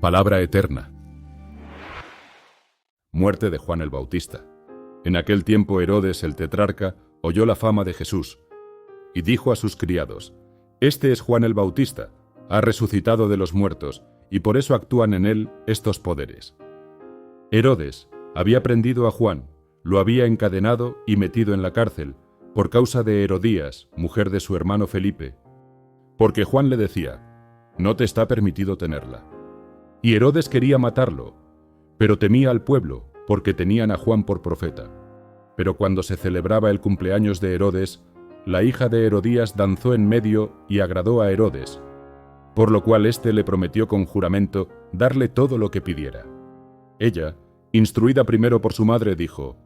Palabra eterna. Muerte de Juan el Bautista. En aquel tiempo Herodes el tetrarca oyó la fama de Jesús y dijo a sus criados: «Este es Juan el Bautista, ha resucitado de los muertos, y por eso actúan en él estos poderes». Herodes había prendido a Juan, lo había encadenado y metido en la cárcel, por causa de Herodías, mujer de su hermano Felipe, porque Juan le decía: «No te está permitido tenerla». Y Herodes quería matarlo, pero temía al pueblo, porque tenían a Juan por profeta. Pero cuando se celebraba el cumpleaños de Herodes, la hija de Herodías danzó en medio y agradó a Herodes, por lo cual éste le prometió con juramento darle todo lo que pidiera. Ella, instruida primero por su madre, dijo: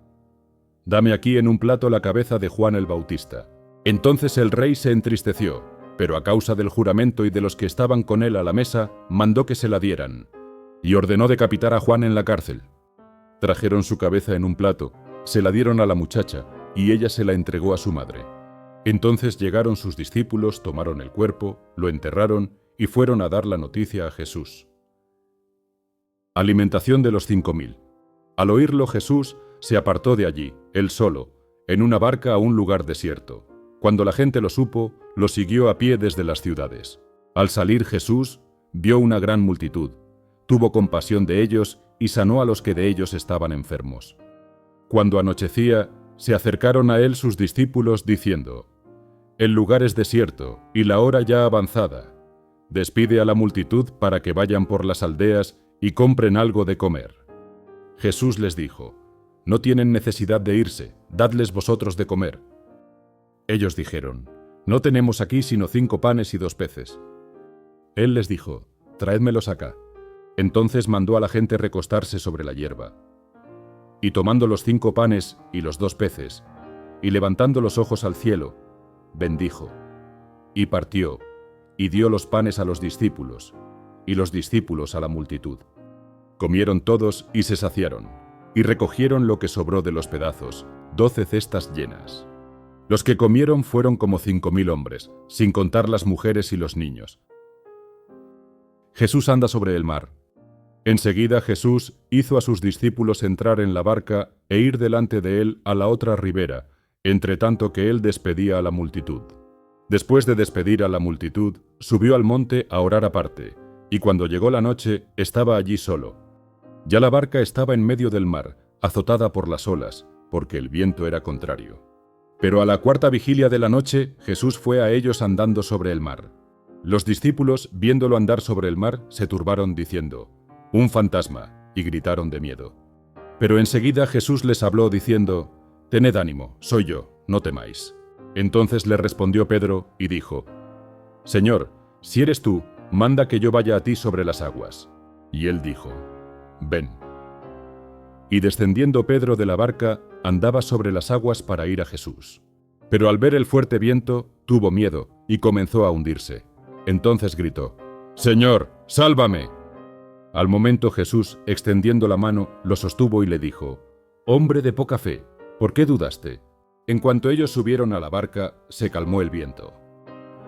«Dame aquí en un plato la cabeza de Juan el Bautista». Entonces el rey se entristeció, pero a causa del juramento y de los que estaban con él a la mesa, mandó que se la dieran, y ordenó decapitar a Juan en la cárcel. Trajeron su cabeza en un plato, se la dieron a la muchacha, y ella se la entregó a su madre. Entonces llegaron sus discípulos, tomaron el cuerpo, lo enterraron y fueron a dar la noticia a Jesús. Alimentación de los 5000. Al oírlo, Jesús se apartó de allí, él solo, en una barca a un lugar desierto. Cuando la gente lo supo, lo siguió a pie desde las ciudades. Al salir Jesús, vio una gran multitud, tuvo compasión de ellos y sanó a los que de ellos estaban enfermos. Cuando anochecía, se acercaron a él sus discípulos diciendo: «El lugar es desierto y la hora ya avanzada. Despide a la multitud para que vayan por las aldeas y compren algo de comer». Jesús les dijo: «No tienen necesidad de irse, dadles vosotros de comer». Ellos dijeron: «No tenemos aquí sino 5 panes y 2 peces». Él les dijo: «Traédmelos acá». Entonces mandó a la gente recostarse sobre la hierba. Y tomando los 5 panes y los 2 peces, y levantando los ojos al cielo, bendijo, y partió, y dio los panes a los discípulos, y los discípulos a la multitud. Comieron todos y se saciaron, y recogieron lo que sobró de los pedazos, 12 cestas llenas. Los que comieron fueron como 5000 hombres, sin contar las mujeres y los niños. Jesús anda sobre el mar. Enseguida Jesús hizo a sus discípulos entrar en la barca e ir delante de él a la otra ribera, entre tanto que él despedía a la multitud. Después de despedir a la multitud, subió al monte a orar aparte, y cuando llegó la noche, estaba allí solo. Ya la barca estaba en medio del mar, azotada por las olas, porque el viento era contrario. Pero a la 4ª vigilia de la noche, Jesús fue a ellos andando sobre el mar. Los discípulos, viéndolo andar sobre el mar, se turbaron diciendo: «Un fantasma», y gritaron de miedo. Pero enseguida Jesús les habló diciendo: «Tened ánimo, soy yo, no temáis». Entonces le respondió Pedro y dijo: «Señor, si eres tú, manda que yo vaya a ti sobre las aguas». Y él dijo: «Ven». Y descendiendo Pedro de la barca, andaba sobre las aguas para ir a Jesús. Pero al ver el fuerte viento, tuvo miedo y comenzó a hundirse. Entonces gritó: «Señor, sálvame». Al momento Jesús, extendiendo la mano, lo sostuvo y le dijo: «Hombre de poca fe, ¿por qué dudaste?». En cuanto ellos subieron a la barca, se calmó el viento.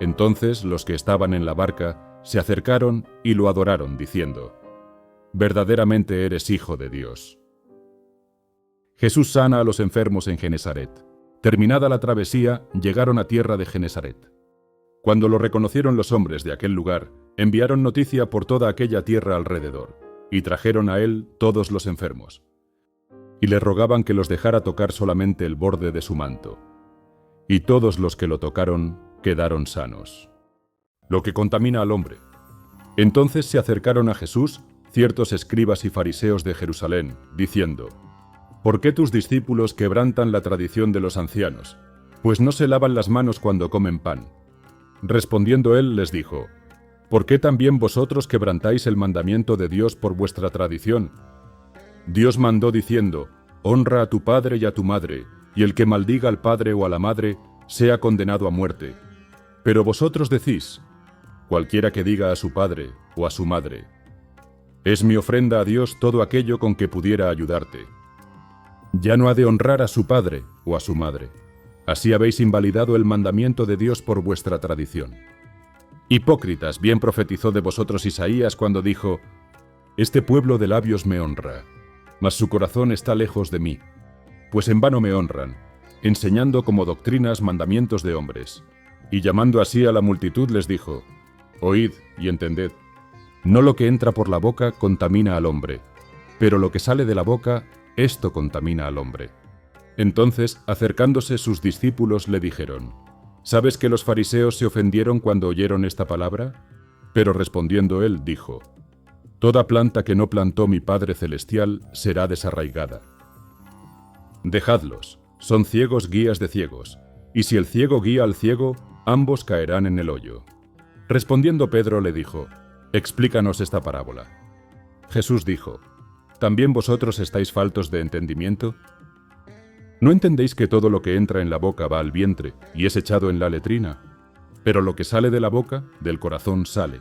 Entonces los que estaban en la barca se acercaron y lo adoraron, diciendo: «Verdaderamente eres Hijo de Dios». Jesús sana a los enfermos en Genesaret. Terminada la travesía, llegaron a tierra de Genesaret. Cuando lo reconocieron los hombres de aquel lugar, enviaron noticia por toda aquella tierra alrededor, y trajeron a él todos los enfermos. Y le rogaban que los dejara tocar solamente el borde de su manto. Y todos los que lo tocaron quedaron sanos. Lo que contamina al hombre. Entonces se acercaron a Jesús ciertos escribas y fariseos de Jerusalén, diciendo: «¿Por qué tus discípulos quebrantan la tradición de los ancianos? Pues no se lavan las manos cuando comen pan». Respondiendo él les dijo: «¿Por qué también vosotros quebrantáis el mandamiento de Dios por vuestra tradición? Dios mandó diciendo: honra a tu padre y a tu madre, y el que maldiga al padre o a la madre sea condenado a muerte. Pero vosotros decís: cualquiera que diga a su padre o a su madre: es mi ofrenda a Dios todo aquello con que pudiera ayudarte, ya no ha de honrar a su padre o a su madre. Así habéis invalidado el mandamiento de Dios por vuestra tradición. Hipócritas, bien profetizó de vosotros Isaías cuando dijo: Este pueblo de labios me honra, mas su corazón está lejos de mí, pues en vano me honran, enseñando como doctrinas mandamientos de hombres. Y llamando así a la multitud les dijo: Oíd y entended. No lo que entra por la boca contamina al hombre, pero lo que sale de la boca, esto contamina al hombre. Entonces, acercándose sus discípulos, le dijeron: ¿Sabes que los fariseos se ofendieron cuando oyeron esta palabra? Pero respondiendo él, dijo: Toda planta que no plantó mi Padre Celestial será desarraigada. Dejadlos, son ciegos guías de ciegos, y si el ciego guía al ciego, ambos caerán en el hoyo. Respondiendo Pedro le dijo: Explícanos esta parábola. Jesús dijo: ¿También vosotros estáis faltos de entendimiento? ¿No entendéis que todo lo que entra en la boca va al vientre y es echado en la letrina? Pero lo que sale de la boca, del corazón sale,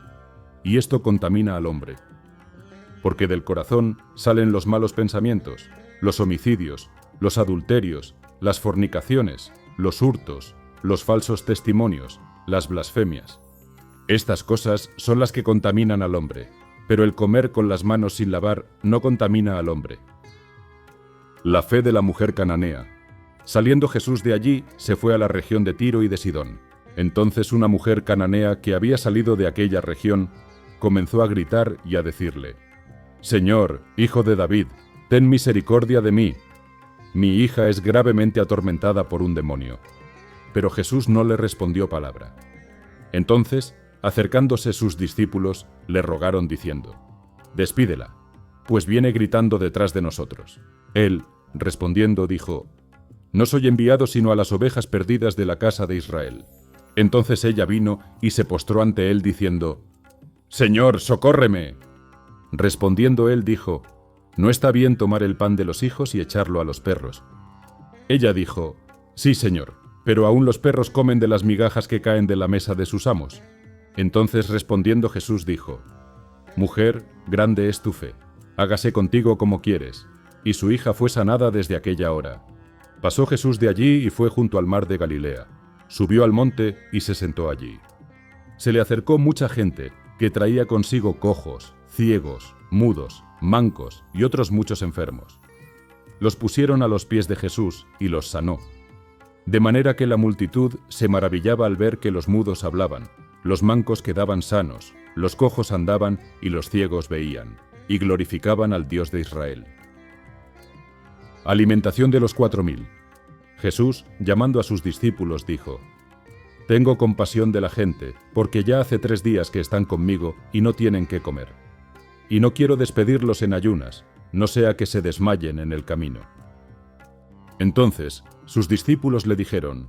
y esto contamina al hombre. Porque del corazón salen los malos pensamientos, los homicidios, los adulterios, las fornicaciones, los hurtos, los falsos testimonios, las blasfemias. Estas cosas son las que contaminan al hombre, pero el comer con las manos sin lavar no contamina al hombre. La fe de la mujer cananea. Saliendo Jesús de allí, se fue a la región de Tiro y de Sidón. Entonces una mujer cananea que había salido de aquella región comenzó a gritar y a decirle: Señor, hijo de David, ten misericordia de mí. Mi hija es gravemente atormentada por un demonio. Pero Jesús no le respondió palabra. Entonces, acercándose sus discípulos, le rogaron diciendo: Despídela, pues viene gritando detrás de nosotros. Él, respondiendo, dijo: No soy enviado sino a las ovejas perdidas de la casa de Israel. Entonces ella vino y se postró ante él diciendo: Señor, socórreme. Respondiendo él dijo: No está bien tomar el pan de los hijos y echarlo a los perros. Ella dijo: Sí, Señor, pero aún los perros comen de las migajas que caen de la mesa de sus amos. Entonces respondiendo Jesús dijo: Mujer, grande es tu fe, hágase contigo como quieres. Y su hija fue sanada desde aquella hora. Pasó Jesús de allí y fue junto al mar de Galilea. Subió al monte y se sentó allí. Se le acercó mucha gente que traía consigo cojos, ciegos, mudos, mancos y otros muchos enfermos. Los pusieron a los pies de Jesús y los sanó. De manera que la multitud se maravillaba al ver que los mudos hablaban, los mancos quedaban sanos, los cojos andaban y los ciegos veían, y glorificaban al Dios de Israel. Alimentación de los 4000. Jesús, llamando a sus discípulos, dijo: Tengo compasión de la gente, porque ya hace 3 días que están conmigo y no tienen qué comer. Y no quiero despedirlos en ayunas, no sea que se desmayen en el camino. Entonces, sus discípulos le dijeron: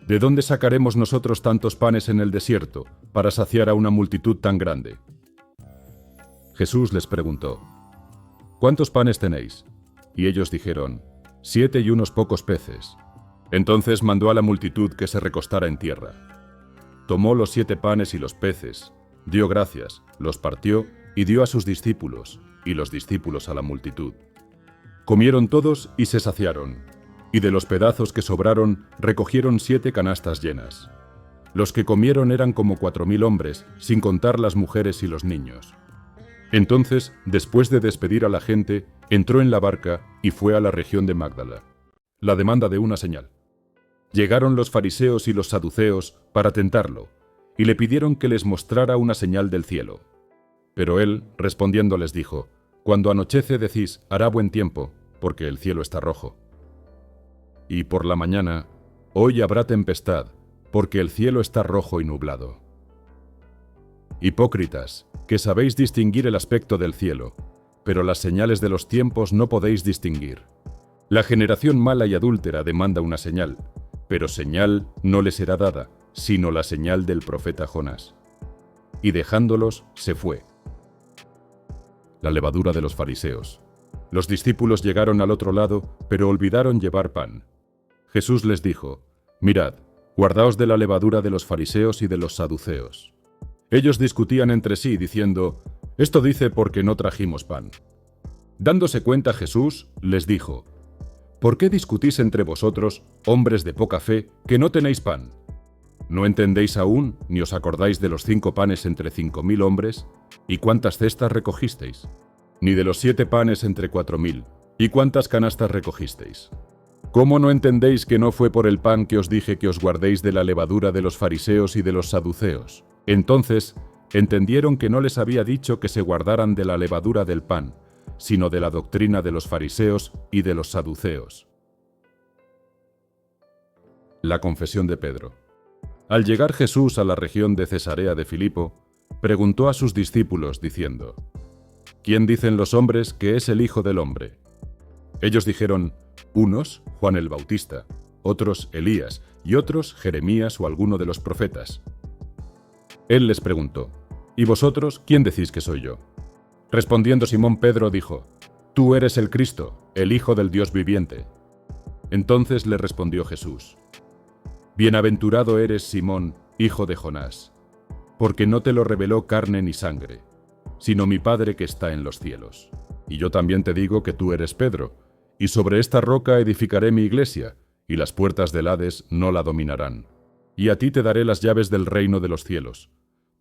¿De dónde sacaremos nosotros tantos panes en el desierto para saciar a una multitud tan grande? Jesús les preguntó: ¿Cuántos panes tenéis? Y ellos dijeron: 7 y unos pocos peces. Entonces mandó a la multitud que se recostara en tierra. Tomó los 7 panes y los peces, dio gracias, los partió y dio a sus discípulos, y los discípulos a la multitud. Comieron todos y se saciaron, y de los pedazos que sobraron recogieron 7 canastas llenas. Los que comieron eran como 4000 hombres, sin contar las mujeres y los niños. Entonces, después de despedir a la gente, entró en la barca y fue a la región de Magdala. La demanda de una señal. Llegaron los fariseos y los saduceos para tentarlo, y le pidieron que les mostrara una señal del cielo. Pero él, respondiendo, les dijo: Cuando anochece decís, hará buen tiempo, porque el cielo está rojo. Y por la mañana, hoy habrá tempestad, porque el cielo está rojo y nublado. Hipócritas, que sabéis distinguir el aspecto del cielo, pero las señales de los tiempos no podéis distinguir. La generación mala y adúltera demanda una señal, pero señal no le será dada, sino la señal del profeta Jonás. Y dejándolos, se fue. La levadura de los fariseos. Los discípulos llegaron al otro lado, pero olvidaron llevar pan. Jesús les dijo: Mirad, guardaos de la levadura de los fariseos y de los saduceos. Ellos discutían entre sí, diciendo: Esto dice porque no trajimos pan. Dándose cuenta Jesús, les dijo: ¿Por qué discutís entre vosotros, hombres de poca fe, que no tenéis pan? ¿No entendéis aún, ni os acordáis de los 5 panes entre 5000 hombres? ¿Y cuántas cestas recogisteis? Ni de los 7 panes entre 4000. ¿Y cuántas canastas recogisteis? ¿Cómo no entendéis que no fue por el pan que os dije que os guardéis de la levadura de los fariseos y de los saduceos? Entonces entendieron que no les había dicho que se guardaran de la levadura del pan, sino de la doctrina de los fariseos y de los saduceos. La confesión de Pedro. Al llegar Jesús a la región de Cesarea de Filipo, preguntó a sus discípulos diciendo: ¿Quién dicen los hombres que es el Hijo del Hombre? Ellos dijeron: unos, Juan el Bautista, otros Elías, y otros Jeremías o alguno de los profetas. Él les preguntó: ¿Y vosotros quién decís que soy yo? Respondiendo Simón Pedro dijo: Tú eres el Cristo, el Hijo del Dios viviente. Entonces le respondió Jesús: Bienaventurado eres, Simón, hijo de Jonás, porque no te lo reveló carne ni sangre, sino mi Padre que está en los cielos. Y yo también te digo que tú eres Pedro, y sobre esta roca edificaré mi iglesia, y las puertas del Hades no la dominarán. Y a ti te daré las llaves del reino de los cielos.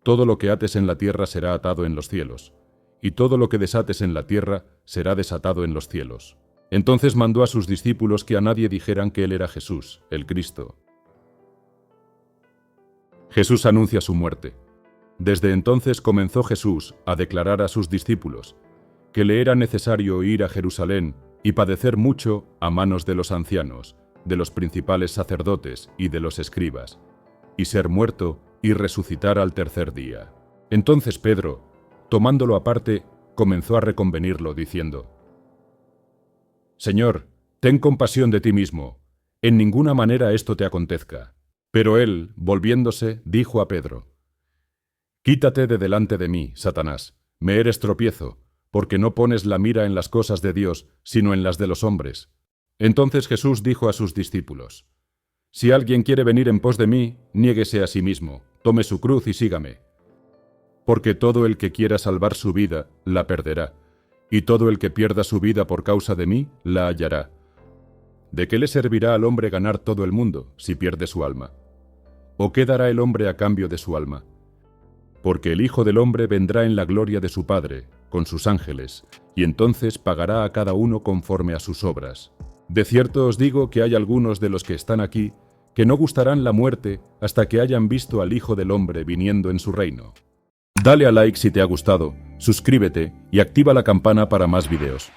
Todo lo que ates en la tierra será atado en los cielos, y todo lo que desates en la tierra será desatado en los cielos. Entonces mandó a sus discípulos que a nadie dijeran que él era Jesús, el Cristo. Jesús anuncia su muerte. Desde entonces comenzó Jesús a declarar a sus discípulos que le era necesario ir a Jerusalén y padecer mucho a manos de los ancianos, de los principales sacerdotes y de los escribas, y ser muerto y resucitar al tercer día. Entonces Pedro, tomándolo aparte, comenzó a reconvenirlo, diciendo: Señor, ten compasión de ti mismo, en ninguna manera esto te acontezca. Pero él, volviéndose, dijo a Pedro: Quítate de delante de mí, Satanás, me eres tropiezo, porque no pones la mira en las cosas de Dios, sino en las de los hombres. Entonces Jesús dijo a sus discípulos: Si alguien quiere venir en pos de mí, niéguese a sí mismo, tome su cruz y sígame. Porque todo el que quiera salvar su vida, la perderá, y todo el que pierda su vida por causa de mí, la hallará. ¿De qué le servirá al hombre ganar todo el mundo, si pierde su alma? ¿O qué dará el hombre a cambio de su alma? Porque el Hijo del Hombre vendrá en la gloria de su Padre, con sus ángeles, y entonces pagará a cada uno conforme a sus obras. De cierto os digo que hay algunos de los que están aquí que no gustarán la muerte hasta que hayan visto al Hijo del Hombre viniendo en su reino. Dale a like si te ha gustado, suscríbete y activa la campana para más videos.